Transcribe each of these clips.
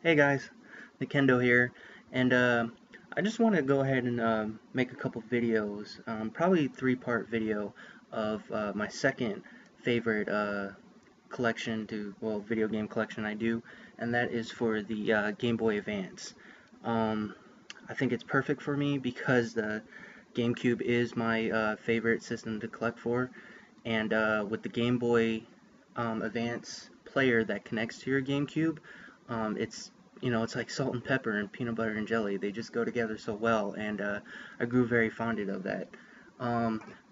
Hey guys, Nikendo here, and I just want to go ahead and make a couple videos, probably three-part video of my second favorite video game collection I do, and that is for the Game Boy Advance. Um, I think it's perfect for me because the GameCube is my favorite system to collect for, and with the Game Boy Advance player that connects to your GameCube, it's it's like salt and pepper and peanut butter and jelly. They just go together so well, and I grew very fonded of that.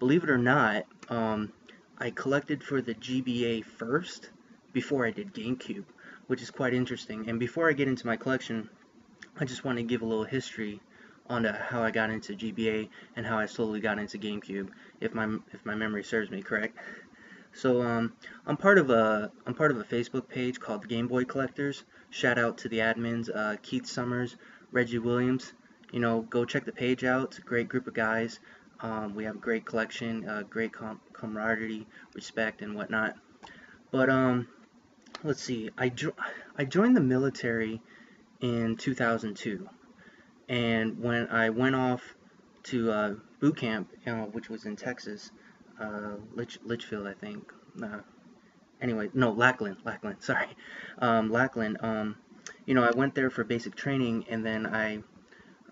Believe it or not, I collected for the GBA first before I did GameCube, which is quite interesting. And before I get into my collection, I just want to give a little history on how I got into GBA and how I slowly got into GameCube, if my memory serves me correct. So I'm part of a Facebook page called Game Boy Collectors. Shout out to the admins, Keith Summers, Reggie Williams. Go check the page out. It's a great group of guys. We have a great collection, great camaraderie, respect, and whatnot. But let's see. I joined the military in 2002, and when I went off to boot camp, which was in Texas, Litchfield, I think. Anyway, no, Lackland, sorry. Lackland, I went there for basic training, and then I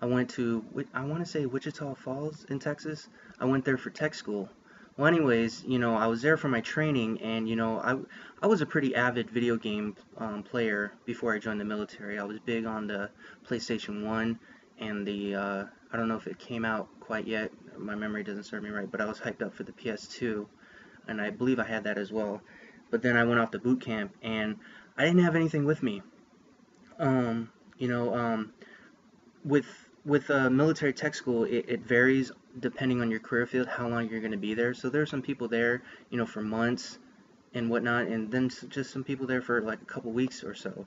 went to, I want to say Wichita Falls in Texas. I went there for tech school. Well, anyways, I was there for my training, and, I was a pretty avid video game player before I joined the military. I was big on the PlayStation 1 and I don't know if it came out quite yet. My memory doesn't serve me right, but I was hyped up for the PS2, and I believe I had that as well. But then I went off to boot camp, and I didn't have anything with me. Um, you know, um, with military tech school, it varies depending on your career field, how long you're going to be there. So there are some people there, for months and whatnot, and then just some people there for like a couple weeks or so.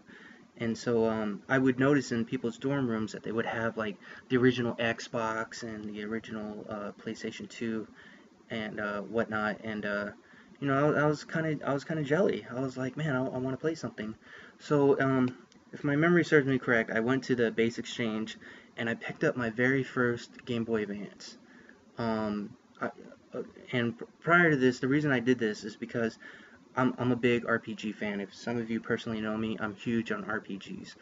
And so I would notice in people's dorm rooms that they would have like the original Xbox and the original PlayStation 2 and whatnot. And I was kind of jelly. I was like, man, I want to play something. So if my memory serves me correct, I went to the Base Exchange and I picked up my very first Game Boy Advance. Um, I, and prior to this, the reason I did this is because I'm a big RPG fan. If some of you personally know me, I'm huge on RPGs.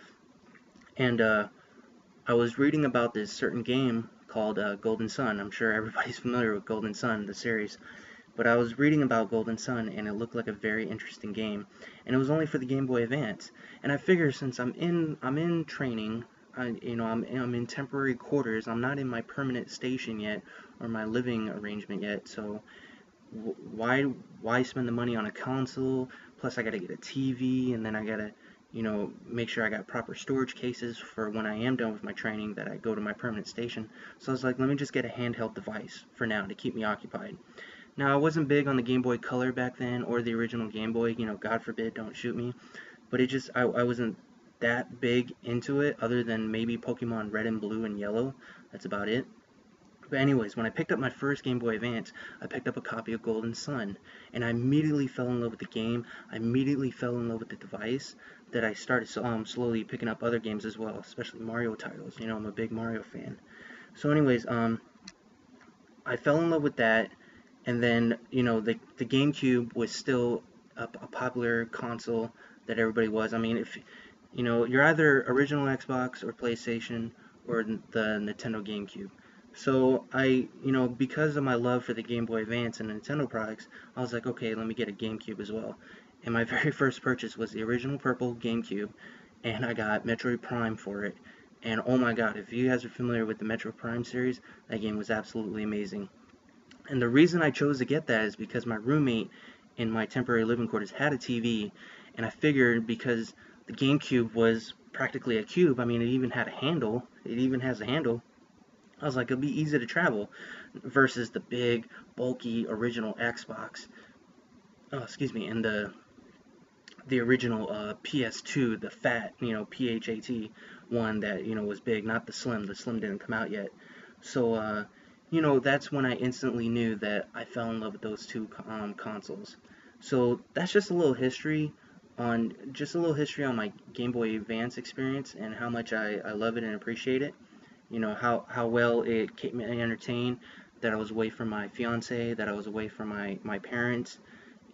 And I was reading about this certain game called Golden Sun. I'm sure everybody's familiar with Golden Sun, the series. But I was reading about Golden Sun, and it looked like a very interesting game. And it was only for the Game Boy Advance. And I figure since I'm in training, I'm in temporary quarters. I'm not in my permanent station yet, or my living arrangement yet. So why spend the money on a console? Plus I gotta get a TV, and then I gotta make sure I got proper storage cases for when I am done with my training that I go to my permanent station. So I was like, let me just get a handheld device for now to keep me occupied. Now I wasn't big on the Game Boy Color back then or the original Game Boy, God forbid, don't shoot me. But I wasn't that big into it other than maybe Pokemon Red and Blue and Yellow. That's about it. But anyways, when I picked up my first Game Boy Advance, I picked up a copy of Golden Sun, and I immediately fell in love with the game. I immediately fell in love with the device. That I started slowly picking up other games as well, especially Mario titles. I'm a big Mario fan. So, anyways, I fell in love with that, and then the GameCube was still a popular console that everybody was. I mean, if you're either original Xbox or PlayStation or the Nintendo GameCube. So because of my love for the Game Boy Advance and Nintendo products, I was like, okay, let me get a GameCube as well. And my very first purchase was the original purple GameCube, and I got Metroid Prime for it. And oh my god, if you guys are familiar with the Metroid Prime series, that game was absolutely amazing. And the reason I chose to get that is because my roommate in my temporary living quarters had a TV, and I figured because the GameCube was practically a cube, I mean, it even had a handle, it even has a handle, I was like, it'll be easy to travel versus the big, bulky, original Xbox, oh, excuse me, and the original PS2, the fat, PHAT one that, was big, not the Slim. The Slim didn't come out yet. So, that's when I instantly knew that I fell in love with those two consoles. So that's just a little history on just a little history on my Game Boy Advance experience and how much I love it and appreciate it. You know, how well it kept me entertained, that I was away from my fiance, that I was away from my parents,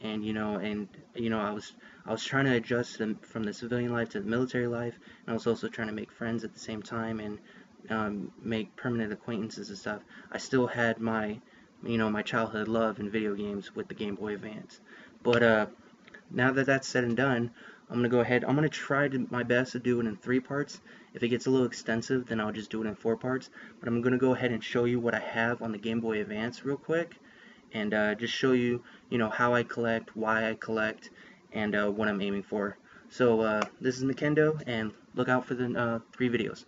and I was trying to adjust from the civilian life to the military life, and I was also trying to make friends at the same time and make permanent acquaintances and stuff. I still had my childhood love in video games with the Game Boy Advance. But now that that's said and done, I'm gonna go ahead. I'm gonna try my best to do it in 3 parts. If it gets a little extensive, then I'll just do it in 4 parts. But I'm gonna go ahead and show you what I have on the Game Boy Advance real quick, and just show you, how I collect, why I collect, and what I'm aiming for. So this is Nikendo, and look out for the 3 videos.